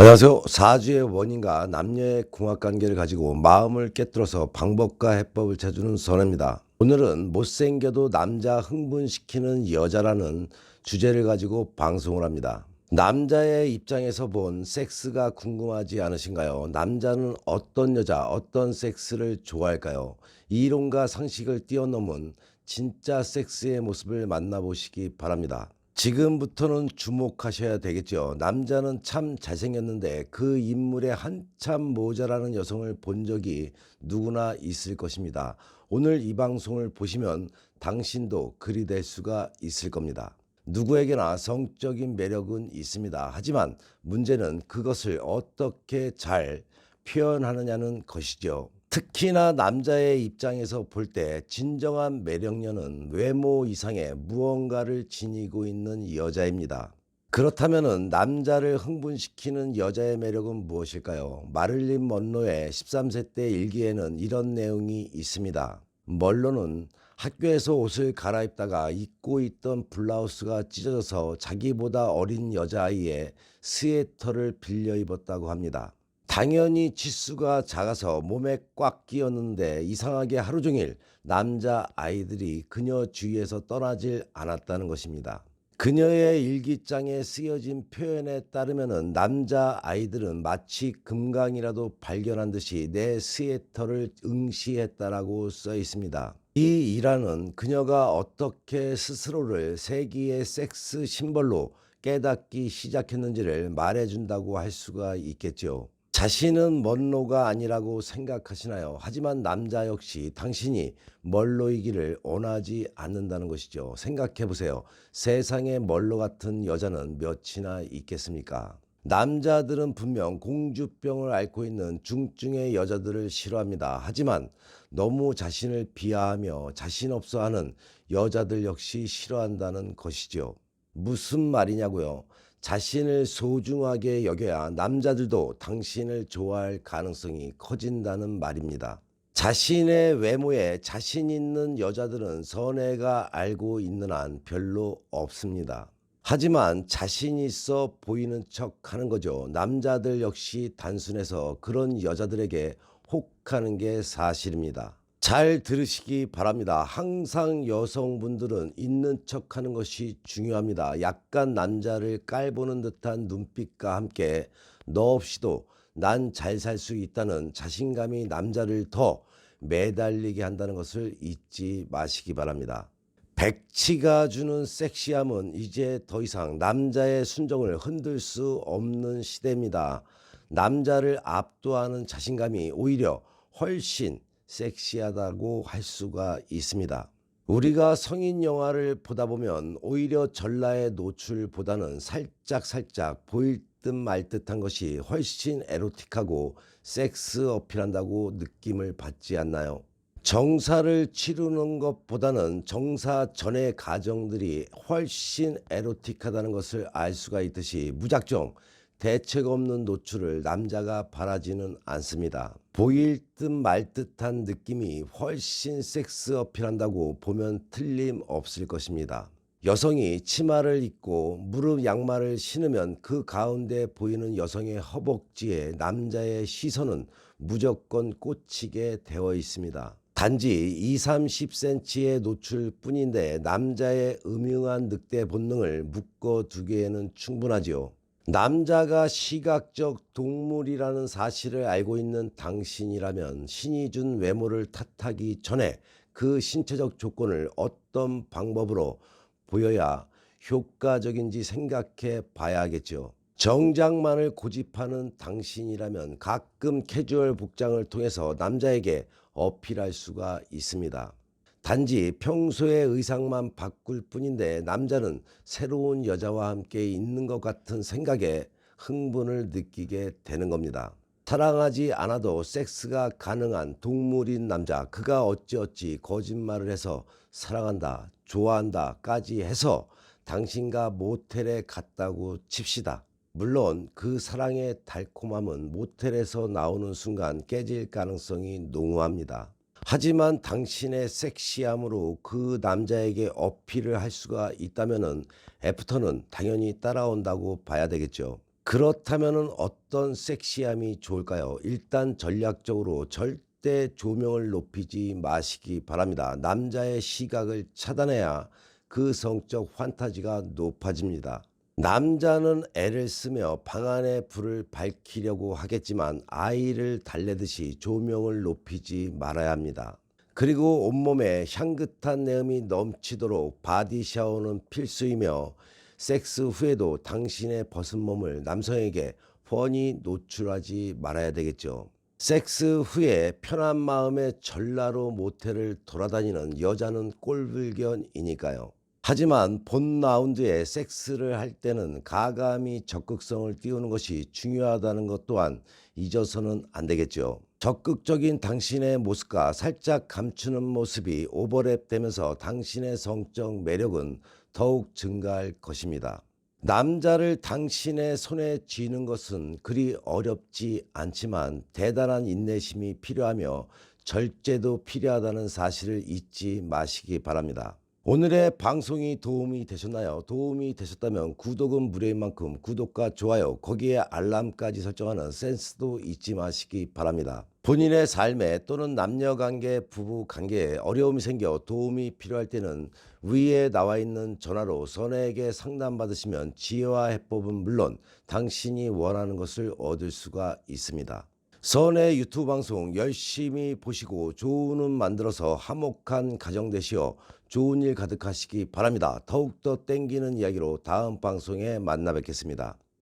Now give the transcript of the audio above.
안녕하세요. 사주의 원인과 남녀의 궁합관계를 가지고 마음을 꿰뚫어서 방법과 해법을 찾아주는 선혜입니다. 오늘은 못생겨도 남자 흥분시키는 여자라는 주제를 가지고 방송을 합니다. 남자의 입장에서 본 섹스가 궁금하지 않으신가요? 남자는 어떤 여자, 어떤 섹스를 좋아할까요? 이론과 상식을 뛰어넘은 진짜 섹스의 모습을 만나보시기 바랍니다. 지금부터는 주목하셔야 되겠죠. 남자는 참 잘생겼는데 그 인물에 한참 모자라는 여성을 본 적이 누구나 있을 것입니다. 오늘 이 방송을 보시면 당신도 그리 될 수가 있을 겁니다. 누구에게나 성적인 매력은 있습니다. 하지만 문제는 그것을 어떻게 잘 표현하느냐는 것이죠. 특히나 남자의 입장에서 볼 때 진정한 매력녀는 외모 이상의 무언가를 지니고 있는 여자입니다. 그렇다면 남자를 흥분시키는 여자의 매력은 무엇일까요? 마릴린 먼로의 13세 때 일기에는 이런 내용이 있습니다. 먼로는 학교에서 옷을 갈아입다가 입고 있던 블라우스가 찢어져서 자기보다 어린 여자아이의 스웨터를 빌려 입었다고 합니다. 당연히 치수가 작아서 몸에 꽉 끼었는데 이상하게 하루 종일 남자 아이들이 그녀 주위에서 떠나질 않았다는 것입니다. 그녀의 일기장에 쓰여진 표현에 따르면 남자 아이들은 마치 금강이라도 발견한 듯이 내 스웨터를 응시했다라고 써 있습니다. 이 일화는 그녀가 어떻게 스스로를 세기의 섹스 심벌로 깨닫기 시작했는지를 말해준다고 할 수가 있겠죠. 자신은 먼로가 아니라고 생각하시나요? 하지만 남자 역시 당신이 먼로이기를 원하지 않는다는 것이죠. 생각해 보세요. 세상에 먼로 같은 여자는 몇이나 있겠습니까? 남자들은 분명 공주병을 앓고 있는 중증의 여자들을 싫어합니다. 하지만 너무 자신을 비하하며 자신 없어 하는 여자들 역시 싫어한다는 것이죠. 무슨 말이냐고요? 자신을 소중하게 여겨야 남자들도 당신을 좋아할 가능성이 커진다는 말입니다. 자신의 외모에 자신 있는 여자들은 선혜가 알고 있는 한 별로 없습니다. 하지만 자신 있어 보이는 척 하는 거죠. 남자들 역시 단순해서 그런 여자들에게 혹하는 게 사실입니다. 잘 들으시기 바랍니다. 항상 여성분들은 있는 척하는 것이 중요합니다. 약간 남자를 깔보는 듯한 눈빛과 함께 너 없이도 난 잘 살 수 있다는 자신감이 남자를 더 매달리게 한다는 것을 잊지 마시기 바랍니다. 백치가 주는 섹시함은 이제 더 이상 남자의 순정을 흔들 수 없는 시대입니다. 남자를 압도하는 자신감이 오히려 훨씬 섹시하다고 할 수가 있습니다. 우리가 성인 영화를 보다 보면 오히려 전라의 노출보다는 살짝 보일 듯 말 듯한 것이 훨씬 에로틱하고 섹스 어필한다고 느낌을 받지 않나요? 정사를 치르는 것보다는 정사 전의 가정들이 훨씬 에로틱하다는 것을 알 수가 있듯이 무작정 대책 없는 노출을 남자가 바라지는 않습니다. 보일 듯 말 듯한 느낌이 훨씬 섹스 어필한다고 보면 틀림없을 것입니다. 여성이 치마를 입고 무릎 양말을 신으면 그 가운데 보이는 여성의 허벅지에 남자의 시선은 무조건 꽂히게 되어 있습니다. 단지 20-30cm의 노출 뿐인데 남자의 음흉한 늑대 본능을 묶어두기에는 충분하지요. 남자가 시각적 동물이라는 사실을 알고 있는 당신이라면 신이 준 외모를 탓하기 전에 그 신체적 조건을 어떤 방법으로 보여야 효과적인지 생각해 봐야겠죠. 정장만을 고집하는 당신이라면 가끔 캐주얼 복장을 통해서 남자에게 어필할 수가 있습니다. 단지 평소의 의상만 바꿀 뿐인데 남자는 새로운 여자와 함께 있는 것 같은 생각에 흥분을 느끼게 되는 겁니다. 사랑하지 않아도 섹스가 가능한 동물인 남자, 그가 어찌어찌 거짓말을 해서 사랑한다, 좋아한다까지 해서 당신과 모텔에 갔다고 칩시다. 물론 그 사랑의 달콤함은 모텔에서 나오는 순간 깨질 가능성이 농후합니다. 하지만 당신의 섹시함으로 그 남자에게 어필을 할 수가 있다면은 애프터는 당연히 따라온다고 봐야 되겠죠. 그렇다면은 어떤 섹시함이 좋을까요? 일단 전략적으로 절대 조명을 높이지 마시기 바랍니다. 남자의 시각을 차단해야 그 성적 환타지가 높아집니다. 남자는 애를 쓰며 방 안의 불을 밝히려고 하겠지만 아이를 달래듯이 조명을 높이지 말아야 합니다. 그리고 온몸에 향긋한 내음이 넘치도록 바디 샤워는 필수이며 섹스 후에도 당신의 벗은 몸을 남성에게 훤히 노출하지 말아야 되겠죠. 섹스 후에 편한 마음에 전라로 모텔을 돌아다니는 여자는 꼴불견이니까요. 하지만 본 라운드에 섹스를 할 때는 가감히 적극성을 띄우는 것이 중요하다는 것 또한 잊어서는 안 되겠죠. 적극적인 당신의 모습과 살짝 감추는 모습이 오버랩되면서 당신의 성적 매력은 더욱 증가할 것입니다. 남자를 당신의 손에 쥐는 것은 그리 어렵지 않지만 대단한 인내심이 필요하며 절제도 필요하다는 사실을 잊지 마시기 바랍니다. 오늘의 방송이 도움이 되셨나요? 도움이 되셨다면 구독은 무료인 만큼 구독과 좋아요, 거기에 알람까지 설정하는 센스도 잊지 마시기 바랍니다. 본인의 삶에 또는 남녀관계, 부부관계에 어려움이 생겨 도움이 필요할 때는 위에 나와 있는 전화로 선혜에게 상담받으시면 지혜와 해법은 물론 당신이 원하는 것을 얻을 수가 있습니다. 선의 유튜브 방송 열심히 보시고 좋은 운 만들어서 화목한 가정 되시어 좋은 일 가득하시기 바랍니다. 더욱더 땡기는 이야기로 다음 방송에 만나 뵙겠습니다.